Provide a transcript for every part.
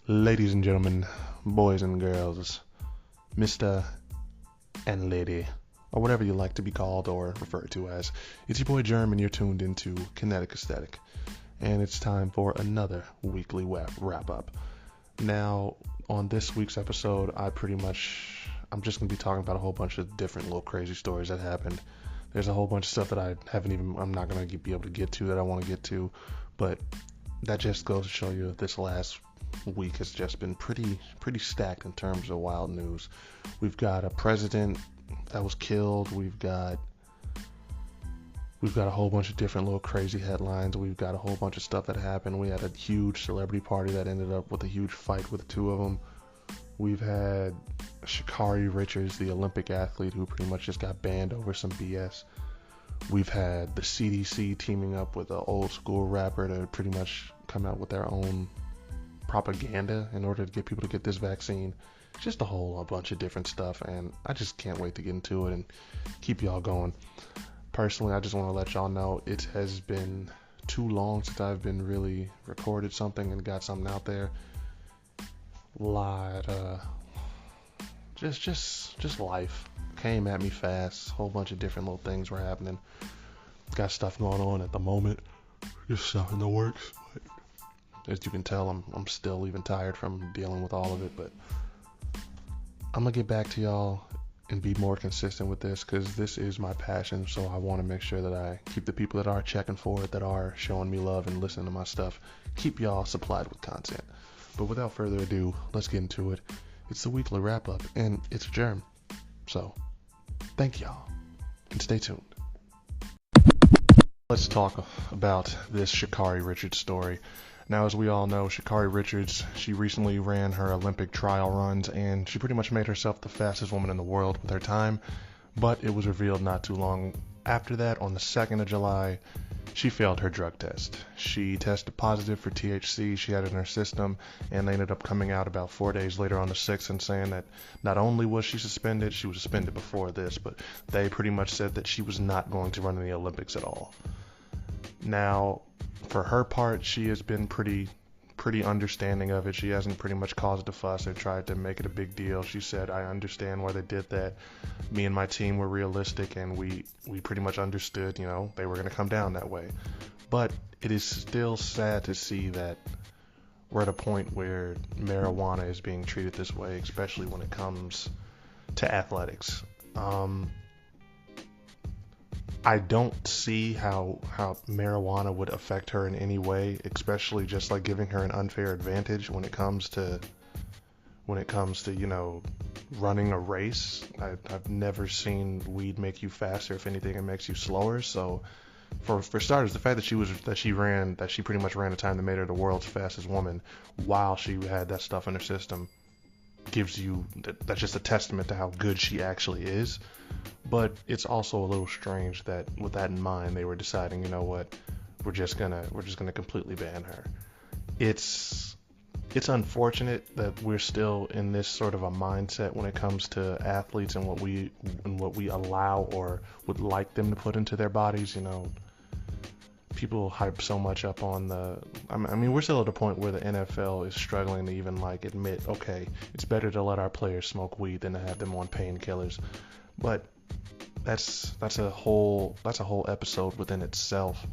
Ladies and gentlemen, boys and girls, Mr. and Lady, or whatever you like to be called or referred to as, it's your boy Jerm, and you're tuned into Kinetic Aesthetic, and it's time for another weekly wrap-up. Now, on this week's episode, I'm just going to be talking about a whole bunch of different little crazy stories that happened. There's a whole bunch of stuff that I'm not going to be able to get to that I want to get to, but that just goes to show you this last week has just been pretty stacked in terms of wild news. We've got a president that was killed. We've got a whole bunch of different little crazy headlines. We've got a whole bunch of stuff that happened. We had a huge celebrity party that ended up with a huge fight with the two of them. We've had Sha'carri, Richardson, the Olympic athlete who pretty much just got banned over some BS. We've had the CDC teaming up with an old school rapper to pretty much come out with their own propaganda in order to get people to get this vaccine. Just a bunch of different stuff, and I just can't wait to get into it and keep y'all going. Personally, I just want to let y'all know it has been too long since I've been really recorded something and got something out there. Just life came at me fast. Whole bunch of different little things were happening. Got stuff going on at the moment. Just stuff in the works. But as you can tell, I'm still even tired from dealing with all of it. But I'm gonna get back to y'all and be more consistent with this, because this is my passion. So I want to make sure that I keep the people that are checking for it, that are showing me love and listening to my stuff, keep y'all supplied with content. But without further ado, let's get into it. It's the weekly wrap up, and it's Jerm. So thank y'all and stay tuned. Let's talk about this Sha'carri Richards story. Now, as we all know, Sha'carri Richards, she recently ran her Olympic trial runs, and she pretty much made herself the fastest woman in the world with her time. But it was revealed not too long after that, on the 2nd of July, she failed her drug test. She tested positive for THC. She had it in her system, and they ended up coming out about 4 days later on the 6th and saying that not only was she was suspended before this, but they pretty much said that she was not going to run in the Olympics at all. Now, for her part, she has been pretty understanding of it. She hasn't pretty much caused a fuss or tried to make it a big deal. She said, I understand why they did that. Me and my team were realistic, and we pretty much understood, they were going to come down that way. But it is still sad to see that we're at a point where marijuana is being treated this way, especially when it comes to athletics. I don't see how marijuana would affect her in any way, especially just like giving her an unfair advantage when it comes to running a race. I've never seen weed make you faster. If anything, it makes you slower. So for starters, the fact that she pretty much ran a time that made her the world's fastest woman while she had that stuff in her system that's just a testament to how good she actually is. But it's also a little strange that with that in mind, they were deciding, you know what, we're just gonna completely ban her. It's unfortunate that we're still in this sort of a mindset when it comes to athletes and what we allow or would like them to put into their bodies. People hype so much up on we're still at a point where the NFL is struggling to even admit, okay, it's better to let our players smoke weed than to have them on painkillers. But that's a whole episode within itself.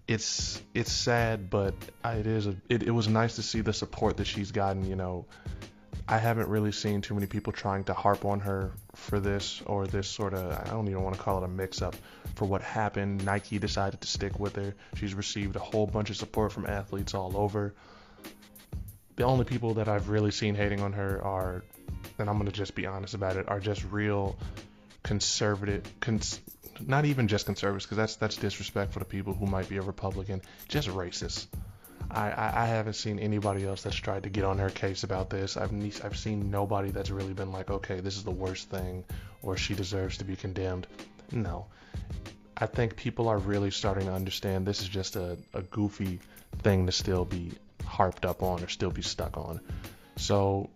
It's sad, but it was nice to see the support that she's gotten. I haven't really seen too many people trying to harp on her for this, or this sort of, I don't even want to call it a mix-up, for what happened. Nike decided to stick with her. She's received a whole bunch of support from athletes all over. The only people that I've really seen hating on her are, and I'm going to just be honest about it, are just real conservative, not even just conservatives, because that's disrespectful to people who might be a Republican, just racist. I haven't seen anybody else that's tried to get on her case about this. I've seen nobody that's really been like, okay, this is the worst thing, or she deserves to be condemned. No. I think people are really starting to understand this is just a goofy thing to still be harped up on or still be stuck on. So,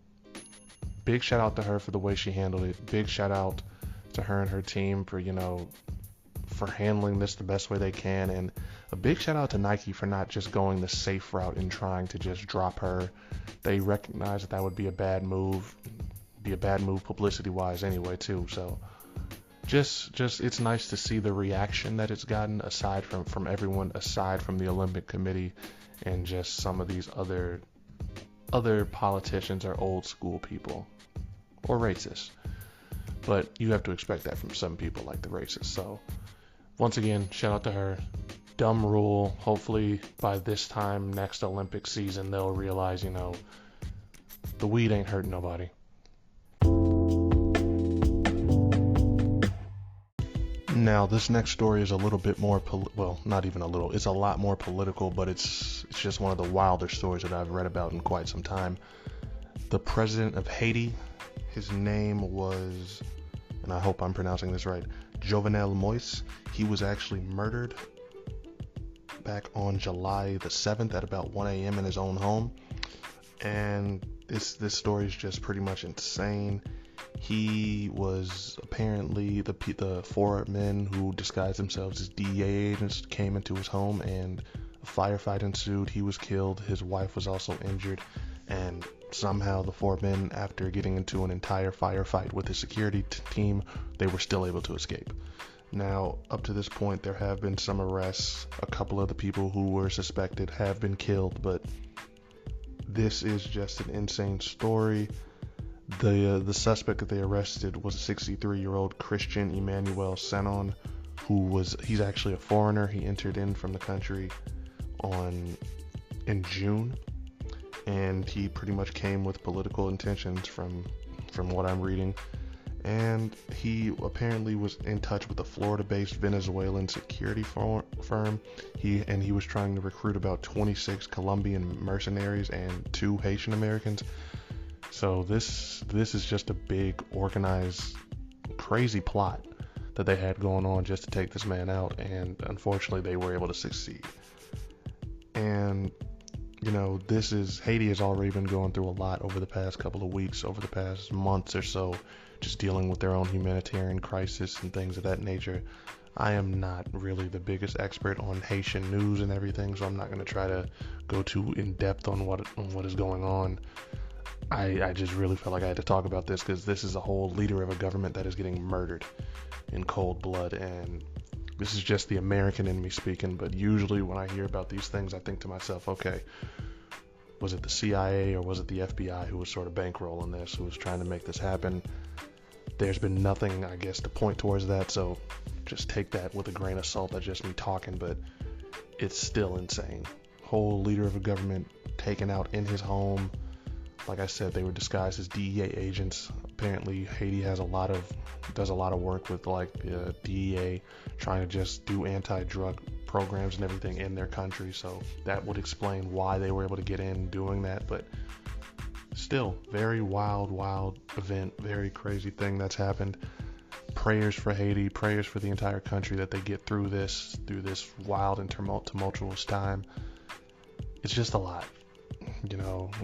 big shout out to her for the way she handled it. Big shout out to her and her team for handling this the best way they can. And a big shout out to Nike for not just going the safe route and trying to just drop her. They recognized that would be a bad move, publicity wise anyway too. So just it's nice to see the reaction that it's gotten, aside from everyone, aside from the Olympic Committee and just some of these other politicians are old school people or racist. But you have to expect that from some people, like the racists. So once again, shout out to her. Dumb rule. Hopefully by this time next Olympic season they'll realize, the weed ain't hurting nobody. Now, this next story is a little bit more, not even a little, it's a lot more political, but it's just one of the wilder stories that I've read about in quite some time. The president of Haiti, his name was, and I hope I'm pronouncing this right, Juvenille Moise. He was actually murdered back on July the 7th at about 1 a.m. in his own home. And this story is just pretty much insane. He was apparently, the four men who disguised themselves as DEA agents came into his home, and a firefight ensued. He was killed. His wife was also injured, and somehow the four men, after getting into an entire firefight with his security team, they were still able to escape. Now, up to this point, there have been some arrests. A couple of the people who were suspected have been killed, but this is just an insane story. The suspect that they arrested was a 63-year-old Christian Emmanuel Senon, he's actually a foreigner. He entered in from the country in June, and he pretty much came with political intentions from what I'm reading. And he apparently was in touch with a Florida-based Venezuelan security firm. He was trying to recruit about 26 Colombian mercenaries and 2 Haitian Americans. So this is just a big, organized, crazy plot that they had going on just to take this man out, and unfortunately they were able to succeed. And Haiti has already been going through a lot over the past couple of weeks, over the past months or so, just dealing with their own humanitarian crisis and things of that nature. I am not really the biggest expert on Haitian news and everything, so I'm not going to try to go too in depth on what is going on. I just really felt like I had to talk about this because this is a whole leader of a government that is getting murdered in cold blood, and this is just the American in me speaking. But usually when I hear about these things, I think to myself, okay, was it the CIA or was it the FBI who was sort of bankrolling this, who was trying to make this happen? There's been nothing, I guess, to point towards that, so just take that with a grain of salt. That's just me talking, but it's still insane. Whole leader of a government taken out in his home. Like I said, they were disguised as DEA agents. Apparently, Haiti does a lot of work with DEA, trying to just do anti-drug programs and everything in their country. So that would explain why they were able to get in doing that. But still, very wild event, very crazy thing that's happened. Prayers for Haiti, prayers for the entire country that they get through this wild and tumultuous time. It's just a lot.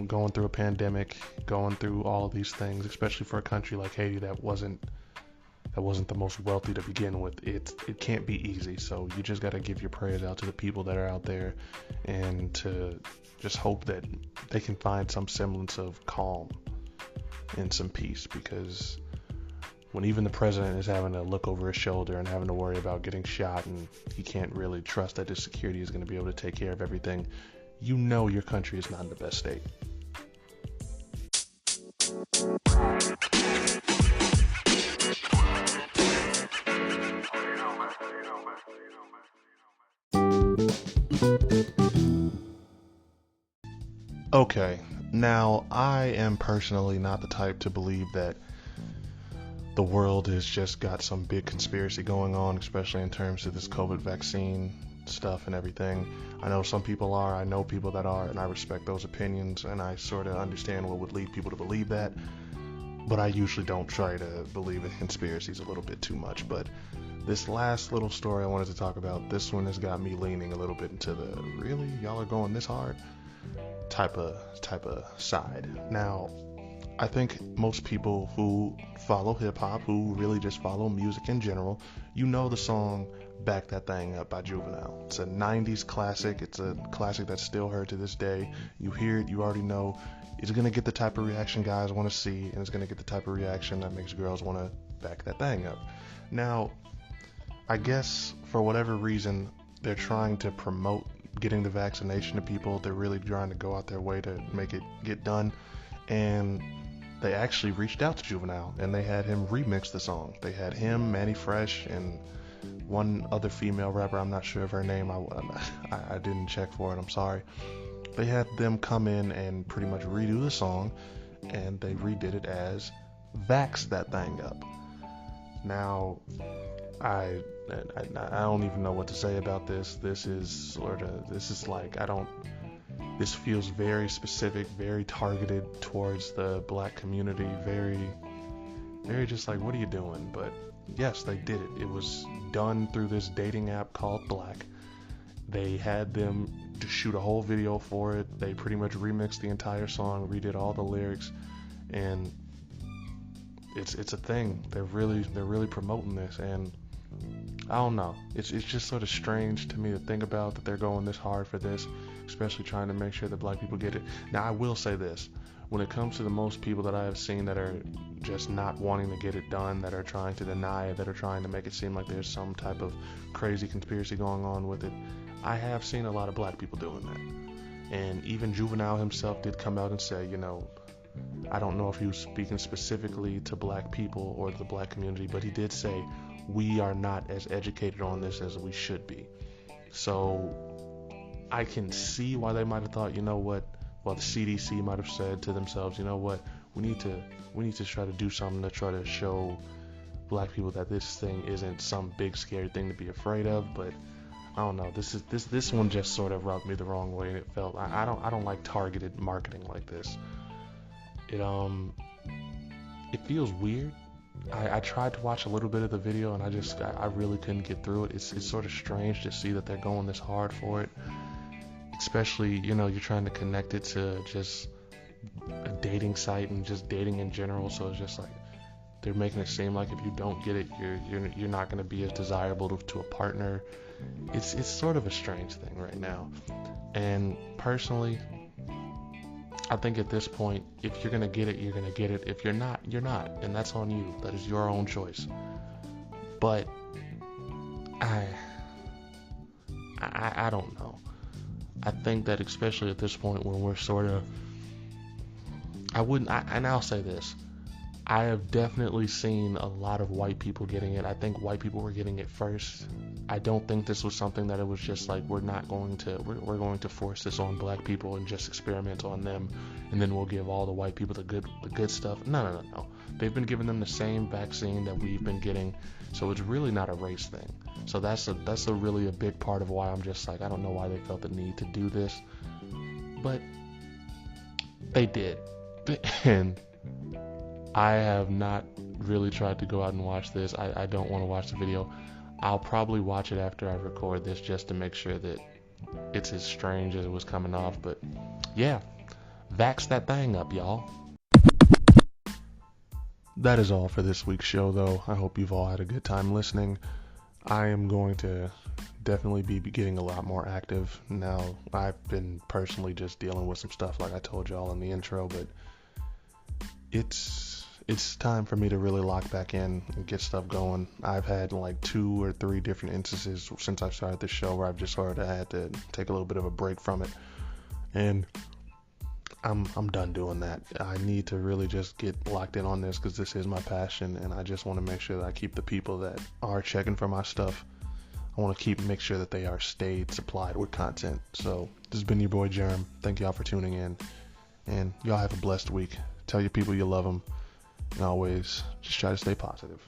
Going through a pandemic, going through all of these things, especially for a country like Haiti that wasn't the most wealthy to begin with. It can't be easy. So you just got to give your prayers out to the people that are out there, and to just hope that they can find some semblance of calm and some peace, because when even the president is having to look over his shoulder and having to worry about getting shot, and he can't really trust that his security is going to be able to take care of everything, your country is not in the best state. Okay, now I am personally not the type to believe that the world has just got some big conspiracy going on, especially in terms of this COVID vaccine stuff and everything. I know some people are, I know people that are, and I respect those opinions, and I sort of understand what would lead people to believe that, but I usually don't try to believe in conspiracies a little bit too much. But this last little story I wanted to talk about, this one has got me leaning a little bit into the really, y'all are going this hard type of side. Now, I think most people who follow hip hop, who really just follow music in general, you know the song Back That Thing Up by Juvenile. It's a 90s classic. It's a classic that's still heard to this day. You hear it, you already know it's going to get the type of reaction guys want to see, and it's going to get the type of reaction that makes girls want to back that thing up. Now, I guess for whatever reason, they're trying to promote getting the vaccination to people. They're really trying to go out their way to make it get done. And they actually reached out to Juvenile, and they had him remix the song. They had him, Manny Fresh, and one other female rapper. I'm not sure of her name. I didn't check for it. I'm sorry. They had them come in and pretty much redo the song, and they redid it as Vax That Thing Up. Now, I don't even know what to say about this. This feels very specific, very targeted towards the black community, very just like, what are you doing? But yes, they did it. It was done through this dating app called Black. They had them to shoot a whole video for it. They pretty much remixed the entire song, redid all the lyrics, and it's a thing. They're really promoting this, and I don't know. It's just sort of strange to me to think about that they're going this hard for this, especially trying to make sure that black people get it. Now, I will say this. When it comes to the most people that I have seen that are just not wanting to get it done, that are trying to deny it, that are trying to make it seem like there's some type of crazy conspiracy going on with it, I have seen a lot of black people doing that. And even Juvenile himself did come out and say, I don't know if he was speaking specifically to black people or the black community, but he did say, we are not as educated on this as we should be. So I can see why they might have thought, well, the CDC might have said to themselves, we need to try to do something to try to show black people that this thing isn't some big scary thing to be afraid of. But I don't know, this one just sort of rubbed me the wrong way, and it felt, I don't like targeted marketing like this. It feels weird. I tried to watch a little bit of the video, and I really couldn't get through it. It's sort of strange to see that they're going this hard for it, especially, you're trying to connect it to just a dating site and just dating in general. So it's just like they're making it seem like if you don't get it, you're not going to be as desirable to a partner. It's sort of a strange thing right now. And personally, I think at this point, if you're going to get it, you're going to get it. If you're not, you're not. And that's on you. That is your own choice. But I don't know. I think that especially at this point when we're sort of, and I'll say this, I have definitely seen a lot of white people getting it. I think white people were getting it first. I don't think this was something that it was just like, we're going to force this on black people and just experiment on them, and then we'll give all the white people the good stuff. No. They've been giving them the same vaccine that we've been getting, so it's really not a race thing. So that's really a big part of why I'm just like, I don't know why they felt the need to do this, but they did. And I have not really tried to go out and watch this. I don't want to watch the video. I'll probably watch it after I record this just to make sure that it's as strange as it was coming off. But yeah, vax that thing up, y'all. That is all for this week's show, though. I hope you've all had a good time listening. I am going to definitely be getting a lot more active now. I've been personally just dealing with some stuff like I told y'all in the intro, but it's time for me to really lock back in and get stuff going. I've had like 2 or 3 different instances since I started this show where I've just sort of had to take a little bit of a break from it, and I'm done doing that. I need to really just get locked in on this because this is my passion, and I just want to make sure that I keep the people that are checking for my stuff. I want to make sure that they are stayed supplied with content. So this has been your boy Jerm. Thank y'all for tuning in, and y'all have a blessed week. Tell your people you love them. And always just try to stay positive.